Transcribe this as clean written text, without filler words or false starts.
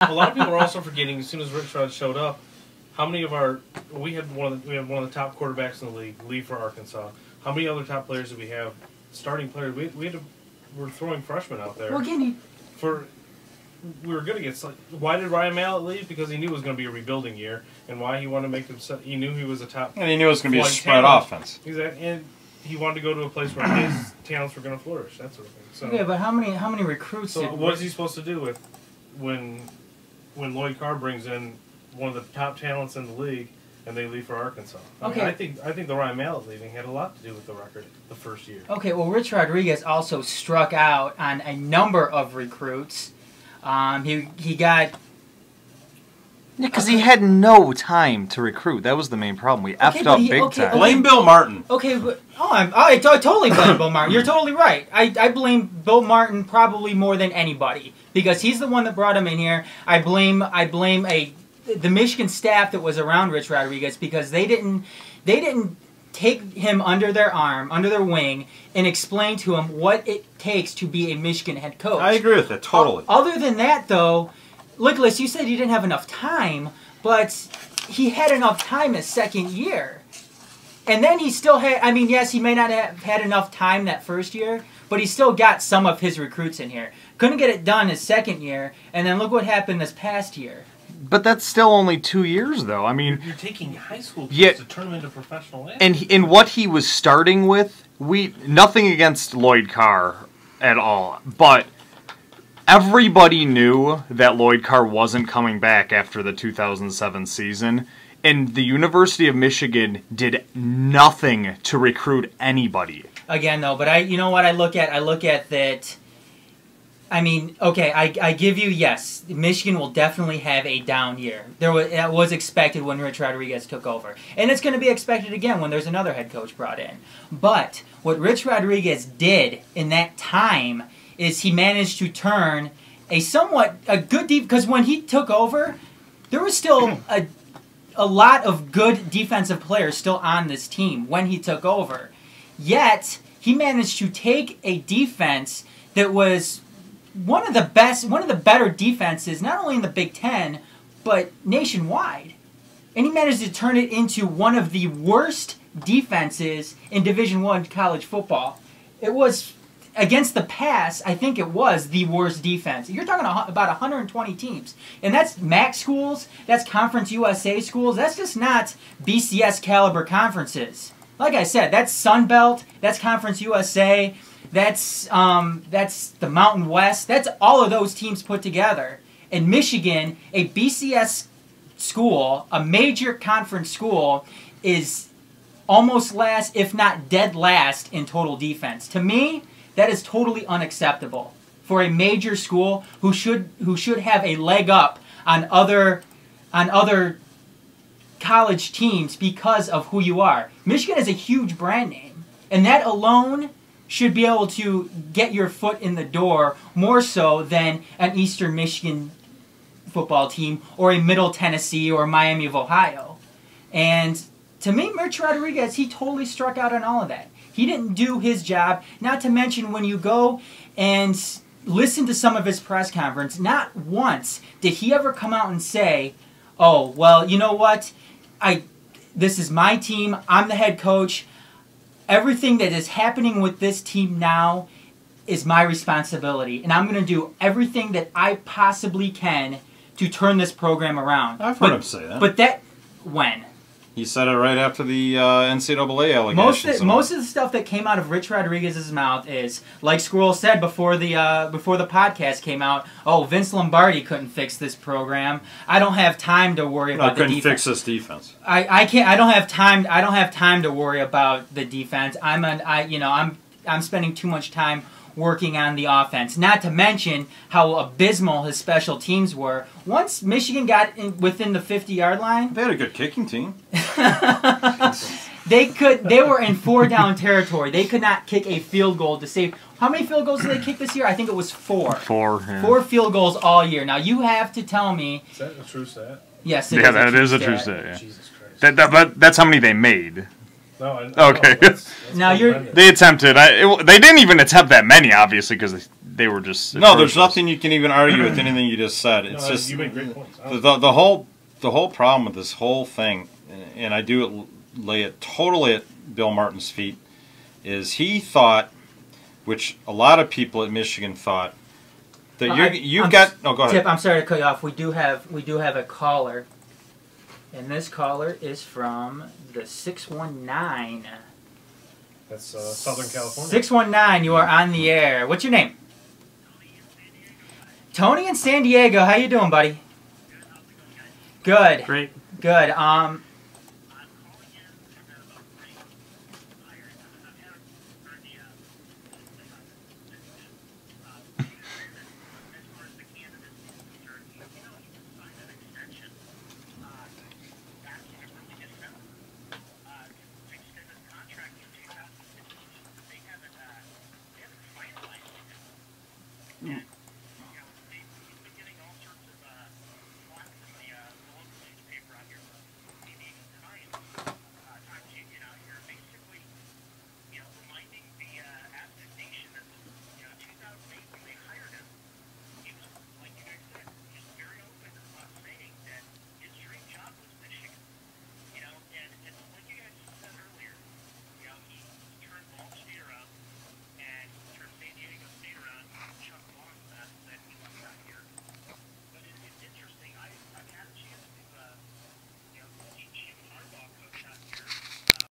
A lot of people are also forgetting, as soon as Rich Rod showed up, how many of our... We had one of the top quarterbacks in the league leave for Arkansas. How many other top players did we have? Starting players. We're throwing freshmen out there. Well, again, we were going to get... Why did Ryan Mallett leave? Because he knew it was going to be a rebuilding year. And why he wanted to make them... He knew he was a top... And he knew it was going to be a spread offense. Exactly. And he wanted to go to a place where his talents were going to flourish. That sort of thing. So, okay, but how many recruits... So what is he supposed to do with when Lloyd Carr brings in one of the top talents in the league and they leave for Arkansas? Okay. I think the Ryan Mallett leaving had a lot to do with the record the first year. Okay, well, Rich Rodriguez also struck out on a number of recruits. He got... Yeah, because he had no time to recruit. That was the main problem. We effed up big time. Blame Bill Martin. Okay, but I totally blame Bill Martin. You're totally right. I blame Bill Martin probably more than anybody because he's the one that brought him in here. I blame the Michigan staff that was around Rich Rodriguez because they didn't take him under their arm, under their wing, and explain to him what it takes to be a Michigan head coach. I agree with that totally. Other than that, though. Lickolas, you said he didn't have enough time, but he had enough time his second year. And then he still had, I mean, yes, he may not have had enough time that first year, but he still got some of his recruits in here. Couldn't get it done his second year, and then look what happened this past year. But that's still only 2 years, though. I mean, you're taking high school kids to turn them into professional athletes. And in what he was starting with, nothing against Lloyd Carr at all, but... Everybody knew that Lloyd Carr wasn't coming back after the 2007 season, and the University of Michigan did nothing to recruit anybody. Again, though, but you know what I look at? I look at that. I mean, okay, I give you yes. Michigan will definitely have a down year. That was expected when Rich Rodriguez took over, and it's going to be expected again when there's another head coach brought in. But what Rich Rodriguez did in that time is he managed to turn a good deep, because when he took over, there was still a lot of good defensive players still on this team when he took over. Yet he managed to take a defense that was one of the better defenses, not only in the Big Ten, but nationwide. And he managed to turn it into one of the worst defenses in Division I college football. It was... Against the pass, I think it was the worst defense. You're talking about 120 teams. And that's MAC schools, that's Conference USA schools, that's just not BCS caliber conferences. Like I said, that's Sun Belt, that's Conference USA, that's the Mountain West, that's all of those teams put together. And Michigan, a BCS school, a major conference school, is almost last, if not dead last, in total defense. To me, that is totally unacceptable for a major school who should have a leg up on other college teams because of who you are. Michigan is a huge brand name, and that alone should be able to get your foot in the door more so than an Eastern Michigan football team or a Middle Tennessee or Miami of Ohio. And to me, Rich Rodriguez, he totally struck out on all of that. He didn't do his job, not to mention when you go and listen to some of his press conference, not once did he ever come out and say, oh, well, you know what, this is my team, I'm the head coach, everything that is happening with this team now is my responsibility, and I'm going to do everything that I possibly can to turn this program around. I've heard him say that. But when? He said it right after the NCAA allegations. Most of the stuff that came out of Rich Rodriguez's mouth is, like Squirrel said before the podcast came out, oh, Vince Lombardi couldn't fix this program. I don't have time to worry about the defense. Couldn't fix this defense. I can't. I don't have time to worry about the defense. I'm spending too much time working on the offense. Not to mention how abysmal his special teams were. Once Michigan got within the 50-yard line, they had a good kicking team. They were in 4-down territory. They could not kick a field goal to save. How many field goals did they kick this year? I think it was 4. 4. Yeah. 4 field goals all year. Now you have to tell me. Is that a true stat? Yes, that is a true stat. Yeah. Jesus Christ. But that's how many they made. No, okay. That's now they attempted. They didn't even attempt that many, obviously, because they were just No, there's atrocious. nothing you can even argue with anything you just said. It's No, just you make great points. the whole problem with this whole thing, and I do lay it totally at Bill Martin's feet, is he thought, which a lot of people at Michigan thought, that go ahead. Tip, I'm sorry to cut you off. We do have a caller, and this caller is from the 619. That's Southern California. 619, you are on the air. What's your name? Tony in San Diego. How you doing, buddy? Good. Great. Good.